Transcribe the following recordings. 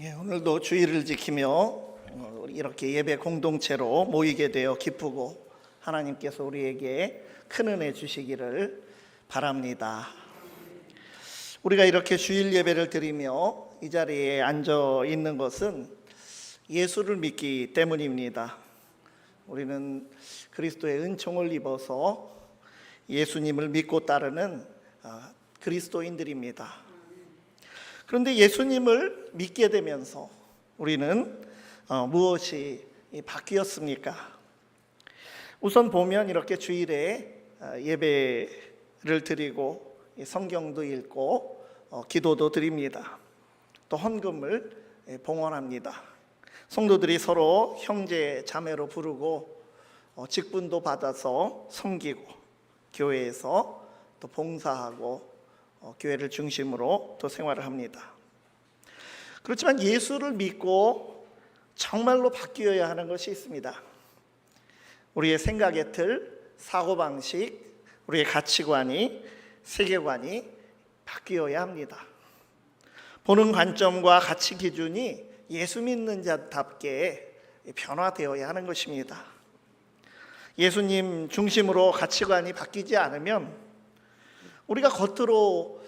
오늘도 주일을 지키며 이렇게 예배 공동체로 모이게 되어 기쁘고 하나님께서 우리에게 큰 은혜 주시기를 바랍니다. 우리가 이렇게 주일 예배를 드리며 이 자리에 앉아 있는 것은 예수를 믿기 때문입니다. 우리는 그리스도의 은총을 입어서 예수님을 믿고 따르는 그리스도인들입니다. 그런데 예수님을 믿게 되면서 우리는 무엇이 바뀌었습니까? 우선 보면 이렇게 주일에 예배를 드리고 성경도 읽고 기도도 드립니다. 또 헌금을 봉헌합니다. 성도들이 서로 형제 자매로 부르고 직분도 받아서 섬기고 교회에서 또 봉사하고 교회를 중심으로 또 생활을 합니다. 그렇지만 예수를 믿고 정말로 바뀌어야 하는 것이 있습니다. 우리의 생각의 틀, 사고방식, 우리의 가치관이, 세계관이 바뀌어야 합니다. 보는 관점과 가치 기준이 예수 믿는 자답게 변화되어야 하는 것입니다. 예수님 중심으로 가치관이 바뀌지 않으면 우리가 겉으로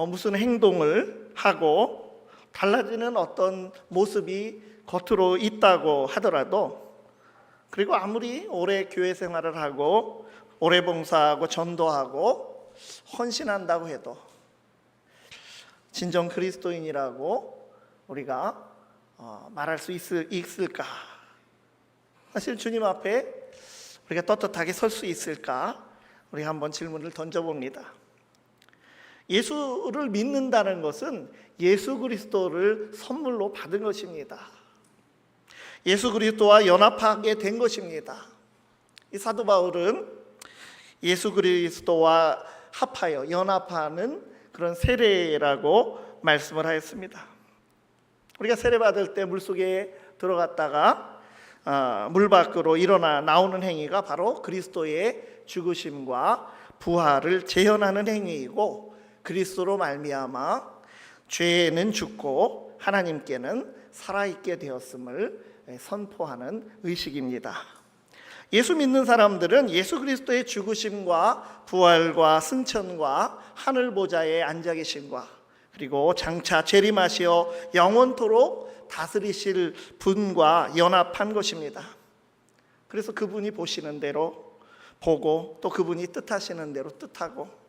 무슨 행동을 하고 달라지는 어떤 모습이 겉으로 있다고 하더라도, 그리고 아무리 오래 교회 생활을 하고 오래 봉사하고 전도하고 헌신한다고 해도 진정 그리스도인이라고 우리가 말할 수 있을까? 사실 주님 앞에 우리가 떳떳하게 설 수 있을까? 우리가 한번 질문을 던져봅니다. 예수를 믿는다는 것은 예수 그리스도를 선물로 받은 것입니다. 예수 그리스도와 연합하게 된 것입니다. 이 사도 바울은 예수 그리스도와 합하여 연합하는 그런 세례라고 말씀을 하였습니다. 우리가 세례 받을 때 물속에 들어갔다가 물 밖으로 일어나 나오는 행위가 바로 그리스도의 죽으심과 부활을 재현하는 행위이고, 그리스도로 말미암아 죄는 죽고 하나님께는 살아있게 되었음을 선포하는 의식입니다. 예수 믿는 사람들은 예수 그리스도의 죽으심과 부활과 승천과 하늘 보좌에 앉아 계심과 그리고 장차 재림하시어 영원토록 다스리실 분과 연합한 것입니다. 그래서 그분이 보시는 대로 보고, 또 그분이 뜻하시는 대로 뜻하고,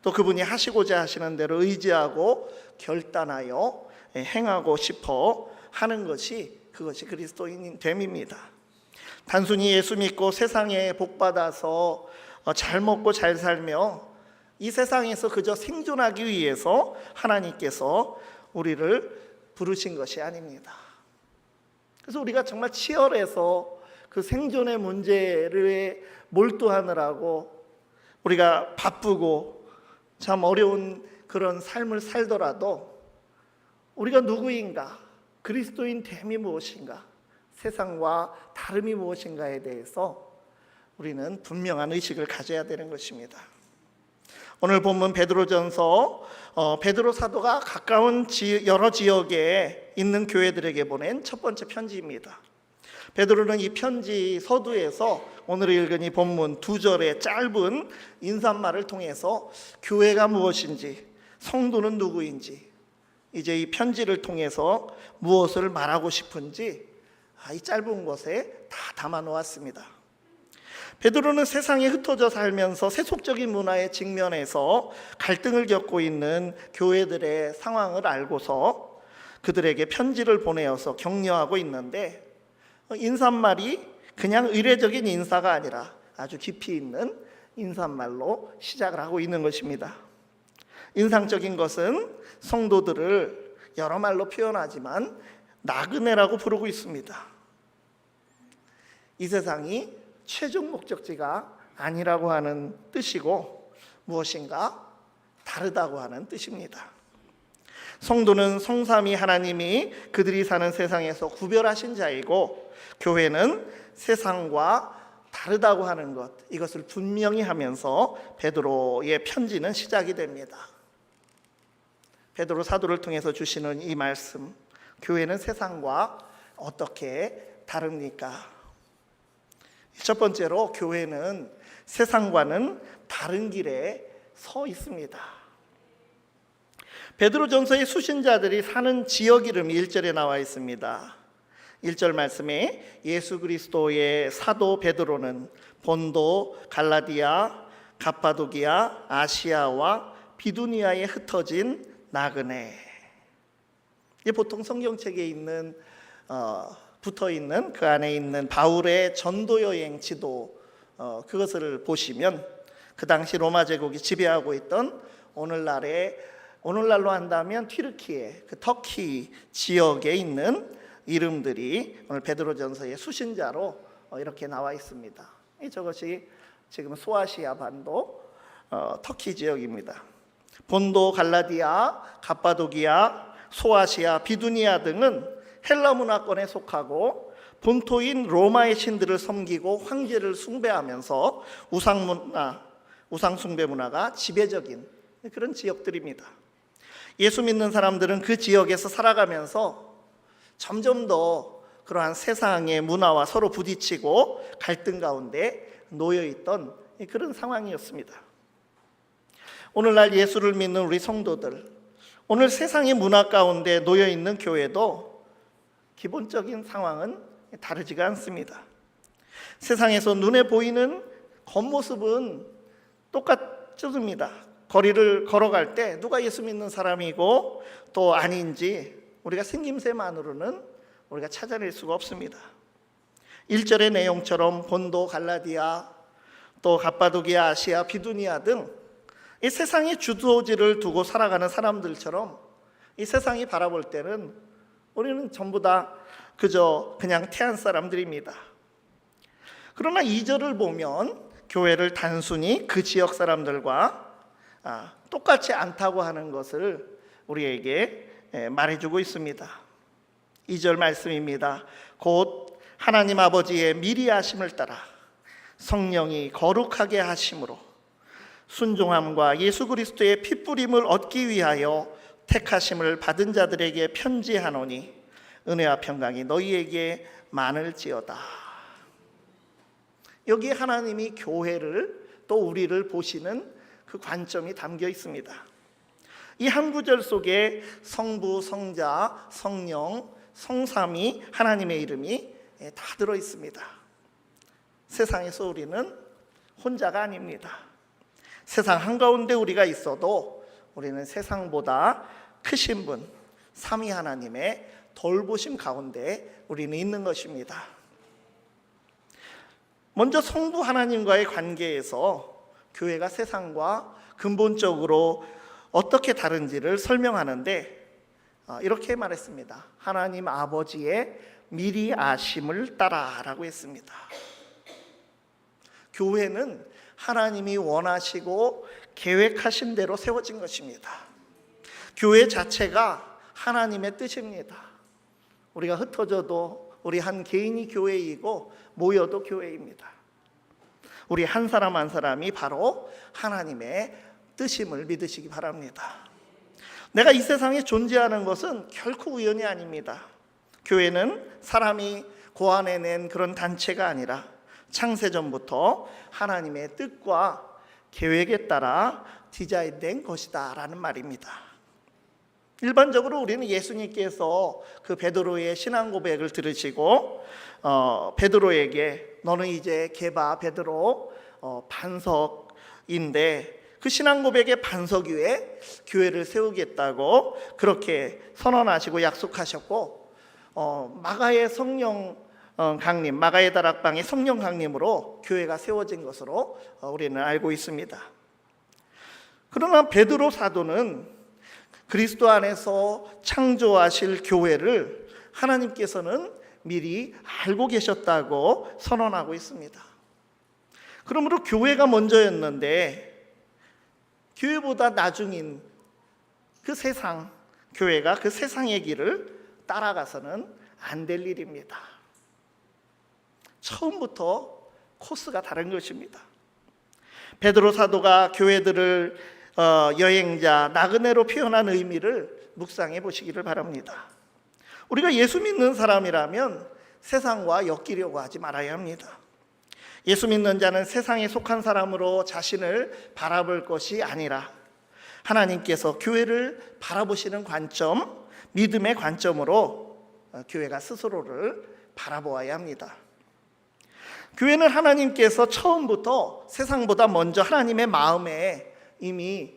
또 그분이 하시고자 하시는 대로 의지하고 결단하여 행하고 싶어 하는 것이, 그것이 그리스도인 됨입니다. 단순히 예수 믿고 세상에 복받아서 잘 먹고 잘 살며 이 세상에서 그저 생존하기 위해서 하나님께서 우리를 부르신 것이 아닙니다. 그래서 우리가 정말 치열해서 그 생존의 문제를 몰두하느라고 우리가 바쁘고 참 어려운 그런 삶을 살더라도 우리가 누구인가, 그리스도인 됨이 무엇인가, 세상과 다름이 무엇인가에 대해서 우리는 분명한 의식을 가져야 되는 것입니다. 오늘 본문 베드로전서, 베드로 사도가 가까운 여러 지역에 있는 교회들에게 보낸 첫 번째 편지입니다. 베드로는 이 편지 서두에서 오늘 읽은 이 본문 2절의 짧은 인사말을 통해서 교회가 무엇인지, 성도는 누구인지, 이제 이 편지를 통해서 무엇을 말하고 싶은지 이 짧은 것에 다 담아 놓았습니다. 베드로는 세상에 흩어져 살면서 세속적인 문화에 직면해서 갈등을 겪고 있는 교회들의 상황을 알고서 그들에게 편지를 보내어서 격려하고 있는데, 인사말이 그냥 의례적인 인사가 아니라 아주 깊이 있는 인사말로 시작을 하고 있는 것입니다. 인상적인 것은 성도들을 여러 말로 표현하지만 나그네라고 부르고 있습니다. 이 세상이 최종 목적지가 아니라고 하는 뜻이고 무엇인가 다르다고 하는 뜻입니다. 성도는 성삼위 하나님이 그들이 사는 세상에서 구별하신 자이고, 교회는 세상과 다르다고 하는 것, 이것을 분명히 하면서 베드로의 편지는 시작이 됩니다. 베드로 사도를 통해서 주시는 이 말씀, 교회는 세상과 어떻게 다릅니까? 첫 번째로 교회는 세상과는 다른 길에 서 있습니다. 베드로전서의 수신자들이 사는 지역 이름이 1절에 나와 있습니다. 1절 말씀에 예수 그리스도의 사도 베드로는 본도, 갈라디아, 갑바도기아, 아시아와 비두니아에 흩어진 나그네. 이게 보통 성경책에 있는 붙어 있는 그 안에 있는 바울의 전도 여행 지도 그것을 보시면 그 당시 로마 제국이 지배하고 있던 오늘날로 한다면 튀르키예, 그 터키 지역에 있는 이름들이 오늘 베드로전서의 수신자로 이렇게 나와 있습니다. 저것이 지금 소아시아 반도 터키 지역입니다. 본도, 갈라디아, 갑바도기아, 소아시아, 비두니아 등은 헬라 문화권에 속하고 본토인 로마의 신들을 섬기고 황제를 숭배하면서 우상 숭배 문화가 지배적인 그런 지역들입니다. 예수 믿는 사람들은 그 지역에서 살아가면서 점점 더 그러한 세상의 문화와 서로 부딪히고 갈등 가운데 놓여있던 그런 상황이었습니다. 오늘날 예수를 믿는 우리 성도들, 오늘 세상의 문화 가운데 놓여있는 교회도 기본적인 상황은 다르지가 않습니다. 세상에서 눈에 보이는 겉모습은 똑같습니다. 거리를 걸어갈 때 누가 예수 믿는 사람이고 또 아닌지 우리가 생김새만으로는 우리가 찾아낼 수가 없습니다. 1절의 내용처럼 본도, 갈라디아, 또 갑바도기아, 아시아, 비두니아 등 이 세상의 주도지를 두고 살아가는 사람들처럼 이 세상이 바라볼 때는 우리는 전부 다 그냥 태안 사람들입니다. 그러나 2절을 보면 교회를 단순히 그 지역 사람들과 똑같지 않다고 하는 것을 우리에게 말해주고 있습니다. 2절 말씀입니다. 곧 하나님 아버지의 미리 하심을 따라 성령이 거룩하게 하심으로 순종함과 예수 그리스도의 핏부림을 얻기 위하여 택하심을 받은 자들에게 편지하노니 은혜와 평강이 너희에게 많을지어다. 여기 하나님이 교회를 또 우리를 보시는 그 관점이 담겨 있습니다. 이 한 구절 속에 성부, 성자, 성령, 성삼위 하나님의 이름이 다 들어 있습니다. 세상에서 우리는 혼자가 아닙니다. 세상 한가운데 우리가 있어도 우리는 세상보다 크신 분, 삼위 하나님의 돌보심 가운데 우리는 있는 것입니다. 먼저 성부 하나님과의 관계에서 교회가 세상과 근본적으로 어떻게 다른지를 설명하는데 이렇게 말했습니다. 하나님 아버지의 미리 아심을 따라라고 했습니다. 교회는 하나님이 원하시고 계획하신 대로 세워진 것입니다. 교회 자체가 하나님의 뜻입니다. 우리가 흩어져도 우리 한 개인이 교회이고 모여도 교회입니다. 우리 한 사람 한 사람이 바로 하나님의 뜻임을 믿으시기 바랍니다. 내가 이 세상에 존재하는 것은 결코 우연이 아닙니다. 교회는 사람이 고안해낸 그런 단체가 아니라 창세전부터 하나님의 뜻과 계획에 따라 디자인된 것이다 라는 말입니다. 일반적으로 우리는 예수님께서 그 베드로의 신앙 고백을 들으시고 베드로에게 너는 이제 게바 베드로 반석인데 그 신앙 고백의 반석 위에 교회를 세우겠다고 그렇게 선언하시고 약속하셨고 마가의 성령 강림, 마가의 다락방의 성령 강림으로 교회가 세워진 것으로 우리는 알고 있습니다. 그러나 베드로 사도는 그리스도 안에서 창조하실 교회를 하나님께서는 미리 알고 계셨다고 선언하고 있습니다. 그러므로 교회가 먼저였는데 교회보다 나중인 그 세상, 교회가 그 세상의 길을 따라가서는 안 될 일입니다. 처음부터 코스가 다른 것입니다. 베드로 사도가 교회들을 여행자, 나그네로 표현한 의미를 묵상해 보시기를 바랍니다. 우리가 예수 믿는 사람이라면 세상과 엮이려고 하지 말아야 합니다. 예수 믿는 자는 세상에 속한 사람으로 자신을 바라볼 것이 아니라 하나님께서 교회를 바라보시는 관점, 믿음의 관점으로 교회가 스스로를 바라보아야 합니다. 교회는 하나님께서 처음부터 세상보다 먼저 하나님의 마음에 이미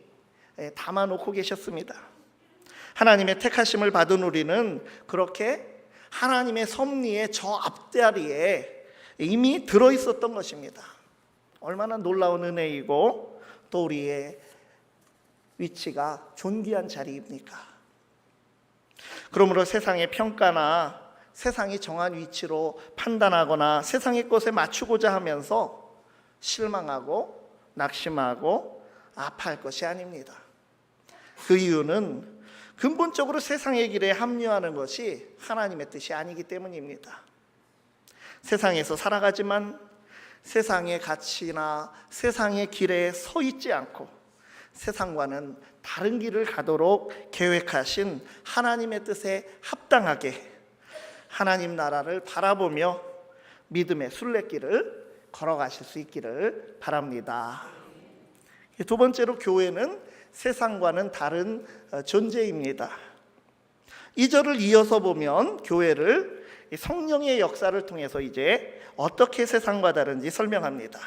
담아놓고 계셨습니다. 하나님의 택하심을 받은 우리는 그렇게 하나님의 섭리의 저 앞자리에 이미 들어있었던 것입니다. 얼마나 놀라운 은혜이고 또 우리의 위치가 존귀한 자리입니까? 그러므로 세상의 평가나 세상이 정한 위치로 판단하거나 세상의 것에 맞추고자 하면서 실망하고 낙심하고 아파할 것이 아닙니다. 그 이유는 근본적으로 세상의 길에 합류하는 것이 하나님의 뜻이 아니기 때문입니다. 세상에서 살아가지만 세상의 가치나 세상의 길에 서 있지 않고 세상과는 다른 길을 가도록 계획하신 하나님의 뜻에 합당하게 하나님 나라를 바라보며 믿음의 순례길을 걸어가실 수 있기를 바랍니다. 두 번째로, 교회는 세상과는 다른 존재입니다. 2절을 이어서 보면 교회를 성령의 역사를 통해서 이제 어떻게 세상과 다른지 설명합니다.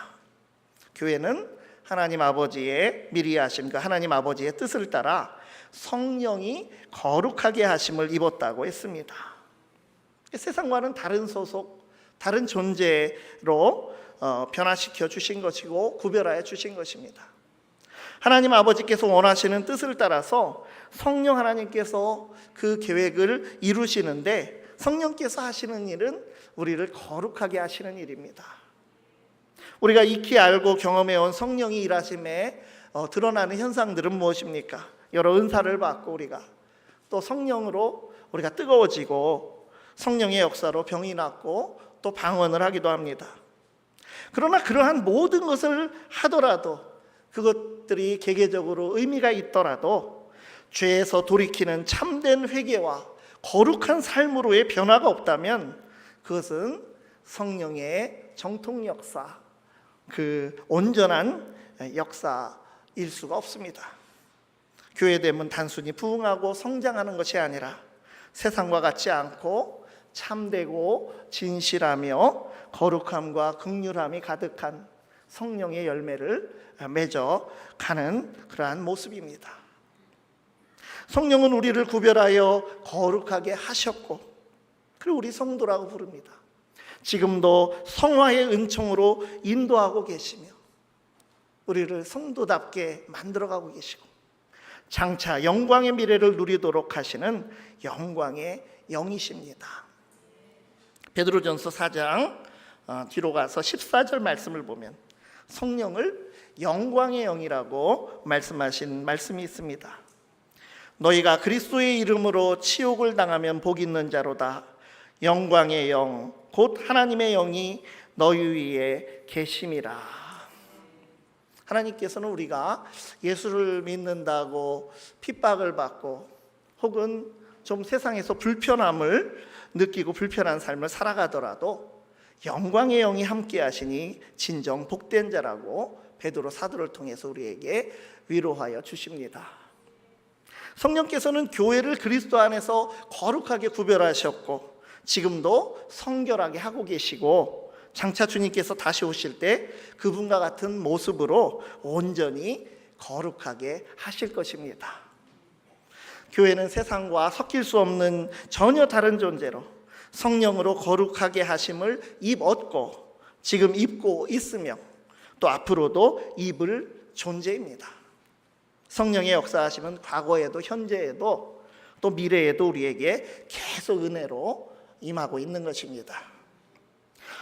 교회는 하나님 아버지의 미리 하신 그 하나님 아버지의 뜻을 따라 성령이 거룩하게 하심을 입었다고 했습니다. 세상과는 다른 소속, 다른 존재로 변화시켜 주신 것이고 구별하여 주신 것입니다. 하나님 아버지께서 원하시는 뜻을 따라서 성령 하나님께서 그 계획을 이루시는데 성령께서 하시는 일은 우리를 거룩하게 하시는 일입니다. 우리가 익히 알고 경험해온 성령이 일하심에 드러나는 현상들은 무엇입니까? 여러 은사를 받고 우리가 또 성령으로 우리가 뜨거워지고 성령의 역사로 병이 낫고 또 방언을 하기도 합니다. 그러나 그러한 모든 것을 하더라도 그것들이 개개적으로 의미가 있더라도 죄에서 돌이키는 참된 회개와 거룩한 삶으로의 변화가 없다면 그것은 성령의 정통 역사, 그 온전한 역사일 수가 없습니다. 교회됨은 단순히 부흥하고 성장하는 것이 아니라 세상과 같지 않고 참되고 진실하며 거룩함과 긍휼함이 가득한 성령의 열매를 맺어 가는 그러한 모습입니다. 성령은 우리를 구별하여 거룩하게 하셨고 그리고 우리 성도라고 부릅니다. 지금도 성화의 은총으로 인도하고 계시며 우리를 성도답게 만들어가고 계시고 장차 영광의 미래를 누리도록 하시는 영광의 영이십니다. 베드로전서 4장 뒤로 가서 14절 말씀을 보면 성령을 영광의 영이라고 말씀하신 말씀이 있습니다. 너희가 그리스도의 이름으로 치욕을 당하면 복 있는 자로다. 영광의 영 곧 하나님의 영이 너희 위에 계심이라. 하나님께서는 우리가 예수를 믿는다고 핍박을 받고 혹은 좀 세상에서 불편함을 느끼고 불편한 삶을 살아가더라도 영광의 영이 함께 하시니 진정 복된 자라고 베드로 사도를 통해서 우리에게 위로하여 주십니다. 성령께서는 교회를 그리스도 안에서 거룩하게 구별하셨고 지금도 성결하게 하고 계시고 장차 주님께서 다시 오실 때 그분과 같은 모습으로 온전히 거룩하게 하실 것입니다. 교회는 세상과 섞일 수 없는 전혀 다른 존재로 성령으로 거룩하게 하심을 입었고 지금 입고 있으며 또 앞으로도 입을 존재입니다. 성령의 역사하심은 과거에도 현재에도 또 미래에도 우리에게 계속 은혜로 임하고 있는 것입니다.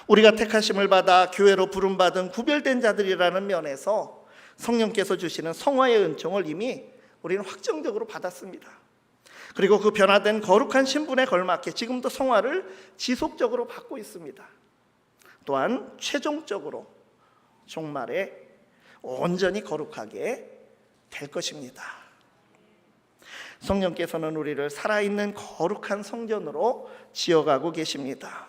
우리가 택하심을 받아 교회로 부름받은 구별된 자들이라는 면에서 성령께서 주시는 성화의 은총을 이미 우리는 확정적으로 받았습니다. 그리고 그 변화된 거룩한 신분에 걸맞게 지금도 성화를 지속적으로 받고 있습니다. 또한 최종적으로 종말에 온전히 거룩하게 될 것입니다. 성령께서는 우리를 살아있는 거룩한 성전으로 지어가고 계십니다.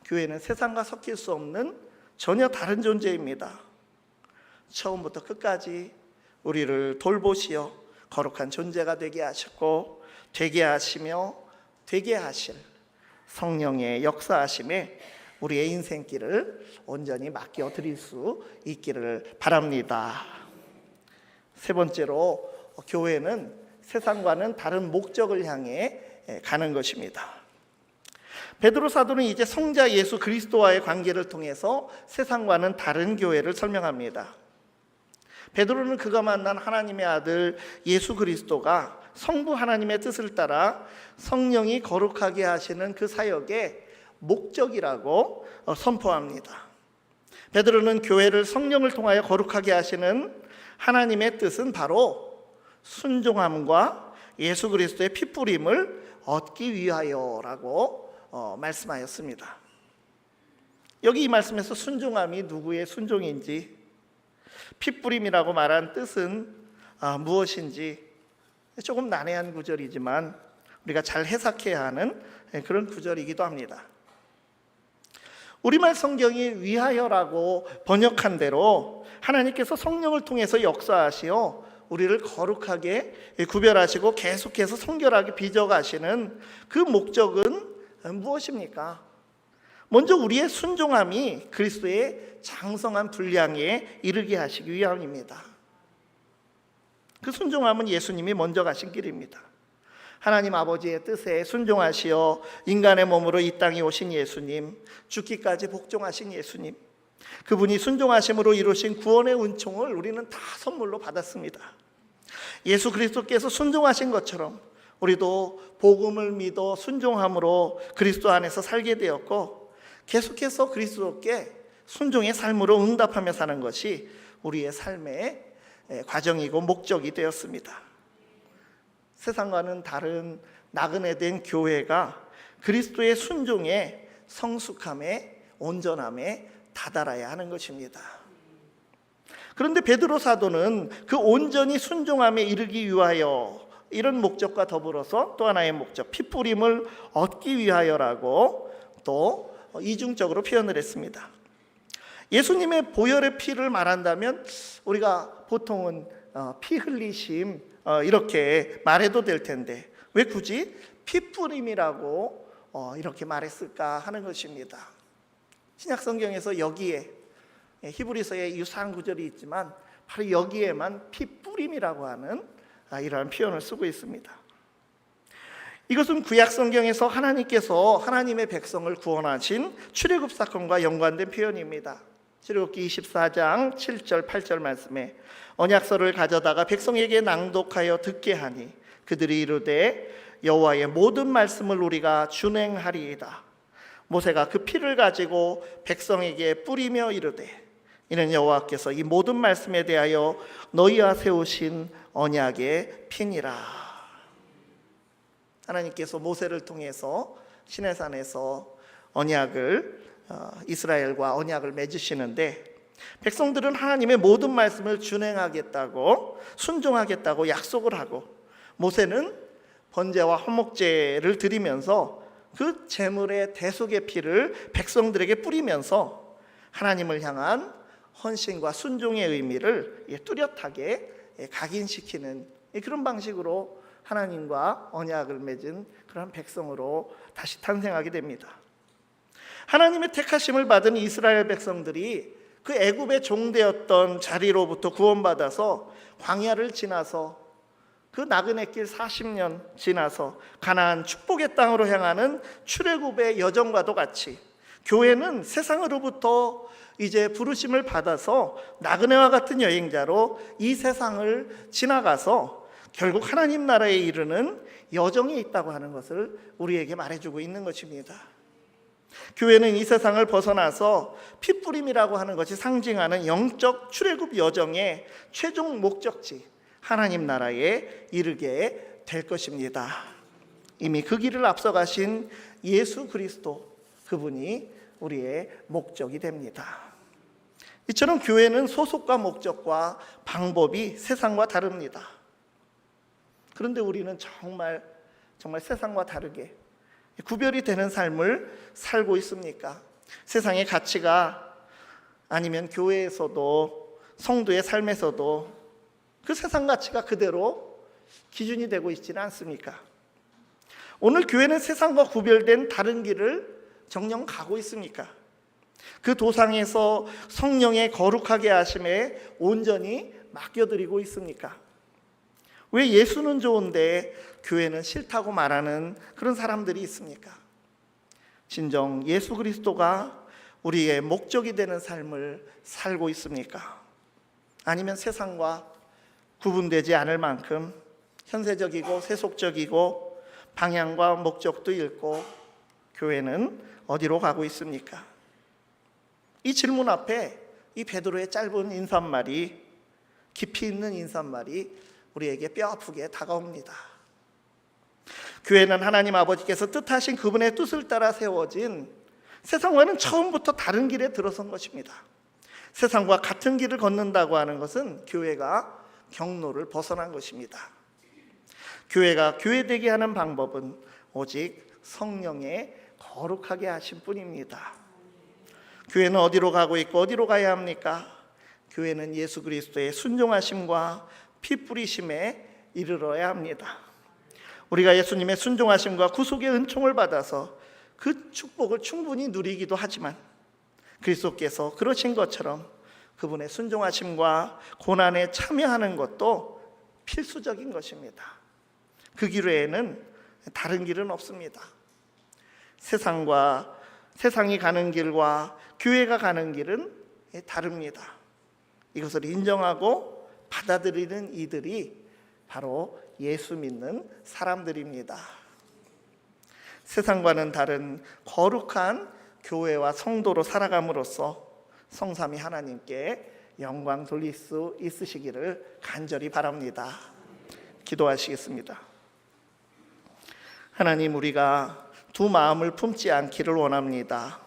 교회는 세상과 섞일 수 없는 전혀 다른 존재입니다. 처음부터 끝까지 우리를 돌보시어 거룩한 존재가 되게 하셨고, 되게 하시며 되게 하실 성령의 역사하심에 우리의 인생길을 온전히 맡겨드릴 수 있기를 바랍니다. 세 번째로, 교회는 세상과는 다른 목적을 향해 가는 것입니다. 베드로 사도는 이제 성자 예수 그리스도와의 관계를 통해서 세상과는 다른 교회를 설명합니다. 베드로는 그가 만난 하나님의 아들 예수 그리스도가 성부 하나님의 뜻을 따라 성령이 거룩하게 하시는 그 사역의 목적이라고 선포합니다. 베드로는 교회를 성령을 통하여 거룩하게 하시는 하나님의 뜻은 바로 순종함과 예수 그리스도의 피뿌림을 얻기 위하여라고 말씀하였습니다. 여기 이 말씀에서 순종함이 누구의 순종인지, 피뿌림이라고 말한 뜻은 무엇인지 조금 난해한 구절이지만 우리가 잘 해석해야 하는 그런 구절이기도 합니다. 우리말 성경이 위하여라고 번역한 대로 하나님께서 성령을 통해서 역사하시어 우리를 거룩하게 구별하시고 계속해서 성결하게 빚어가시는 그 목적은 무엇입니까? 먼저 우리의 순종함이 그리스도의 장성한 분량에 이르게 하시기 위함입니다. 그 순종함은 예수님이 먼저 가신 길입니다. 하나님 아버지의 뜻에 순종하시어 인간의 몸으로 이 땅에 오신 예수님, 죽기까지 복종하신 예수님, 그분이 순종하심으로 이루신 구원의 은총을 우리는 다 선물로 받았습니다. 예수 그리스도께서 순종하신 것처럼 우리도 복음을 믿어 순종함으로 그리스도 안에서 살게 되었고, 계속해서 그리스도께 순종의 삶으로 응답하며 사는 것이 우리의 삶의 과정이고 목적이 되었습니다. 세상과는 다른 나그네된 교회가 그리스도의 순종에 성숙함에 온전함에 다다라야 하는 것입니다. 그런데 베드로 사도는 그 온전히 순종함에 이르기 위하여, 이런 목적과 더불어서 또 하나의 목적, 피뿌림을 얻기 위하여라고 또 이중적으로 표현을 했습니다. 예수님의 보혈의 피를 말한다면 우리가 보통은 피 흘리심 이렇게 말해도 될 텐데 왜 굳이 피뿌림이라고 이렇게 말했을까 하는 것입니다. 신약 성경에서 여기에 히브리서에 유사한 구절이 있지만 바로 여기에만 피뿌림이라고 하는 이러한 표현을 쓰고 있습니다. 이것은 구약 성경에서 하나님께서 하나님의 백성을 구원하신 출애굽 사건과 연관된 표현입니다. 출애굽기 24장 7절 8절 말씀에 언약서를 가져다가 백성에게 낭독하여 듣게 하니 그들이 이르되 여호와의 모든 말씀을 우리가 준행하리이다. 모세가 그 피를 가지고 백성에게 뿌리며 이르되 이는 여호와께서 이 모든 말씀에 대하여 너희와 세우신 언약의 피니라. 하나님께서 모세를 통해서 시내산에서 언약을 이스라엘과 언약을 맺으시는데 백성들은 하나님의 모든 말씀을 준행하겠다고 순종하겠다고 약속을 하고, 모세는 번제와 화목제를 드리면서 그 제물의 대속의 피를 백성들에게 뿌리면서 하나님을 향한 헌신과 순종의 의미를 뚜렷하게 각인시키는 그런 방식으로 하나님과 언약을 맺은 그런 백성으로 다시 탄생하게 됩니다. 하나님의 택하심을 받은 이스라엘 백성들이 그 애굽의 종되었던 자리로부터 구원받아서 광야를 지나서 그 나그네 길 40년 지나서 가나안 축복의 땅으로 향하는 출애굽의 여정과도 같이 교회는 세상으로부터 이제 부르심을 받아서 나그네와 같은 여행자로 이 세상을 지나가서 결국 하나님 나라에 이르는 여정이 있다고 하는 것을 우리에게 말해주고 있는 것입니다. 교회는 이 세상을 벗어나서 피뿌림이라고 하는 것이 상징하는 영적 출애굽 여정의 최종 목적지 하나님 나라에 이르게 될 것입니다. 이미 그 길을 앞서가신 예수 그리스도, 그분이 우리의 목적이 됩니다. 이처럼 교회는 소속과 목적과 방법이 세상과 다릅니다. 그런데 우리는 정말 세상과 다르게 구별이 되는 삶을 살고 있습니까? 세상의 가치가 아니면 교회에서도 성도의 삶에서도 그 세상 가치가 그대로 기준이 되고 있지는 않습니까? 오늘 교회는 세상과 구별된 다른 길을 정녕 가고 있습니까? 그 도상에서 성령의 거룩하게 하심에 온전히 맡겨드리고 있습니까? 왜 예수는 좋은데 교회는 싫다고 말하는 그런 사람들이 있습니까? 진정 예수 그리스도가 우리의 목적이 되는 삶을 살고 있습니까? 아니면 세상과 구분되지 않을 만큼 현세적이고 세속적이고 방향과 목적도 잃고 교회는 어디로 가고 있습니까? 이 질문 앞에 이 베드로의 짧은 인사말이, 깊이 있는 인사말이 우리에게 뼈아프게 다가옵니다. 교회는 하나님 아버지께서 뜻하신 그분의 뜻을 따라 세워진 세상과는 처음부터 다른 길에 들어선 것입니다. 세상과 같은 길을 걷는다고 하는 것은 교회가 경로를 벗어난 것입니다. 교회가 교회되게 하는 방법은 오직 성령의 거룩하게 하신 뿐입니다. 교회는 어디로 가고 있고 어디로 가야 합니까? 교회는 예수 그리스도의 순종하심과 피 뿌리심에 이르러야 합니다. 우리가 예수님의 순종하심과 구속의 은총을 받아서 그 축복을 충분히 누리기도 하지만 그리스도께서 그러신 것처럼 그분의 순종하심과 고난에 참여하는 것도 필수적인 것입니다. 그 길 외에는 다른 길은 없습니다. 세상이 가는 길과 교회가 가는 길은 다릅니다. 이것을 인정하고 받아들이는 이들이 바로 예수 믿는 사람들입니다. 세상과는 다른 거룩한 교회와 성도로 살아감으로써 성삼위 하나님께 영광 돌릴 수 있으시기를 간절히 바랍니다. 기도하시겠습니다. 하나님, 우리가 두 마음을 품지 않기를 원합니다.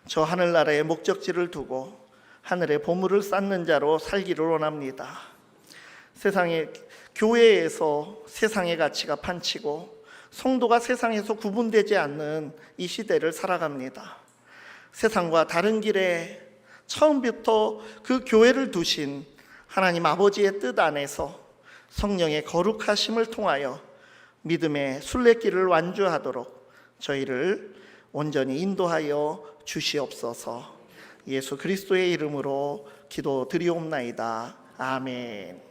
저 하늘나라의 목적지를 두고 하늘의 보물을 쌓는 자로 살기를 원합니다. 세상의 교회에서 세상의 가치가 판치고 성도가 세상에서 구분되지 않는 이 시대를 살아갑니다. 세상과 다른 길에 처음부터 그 교회를 두신 하나님 아버지의 뜻 안에서 성령의 거룩하심을 통하여 믿음의 순례길을 완주하도록 저희를 온전히 인도하여 주시옵소서. 예수 그리스도의 이름으로 기도드리옵나이다. 아멘.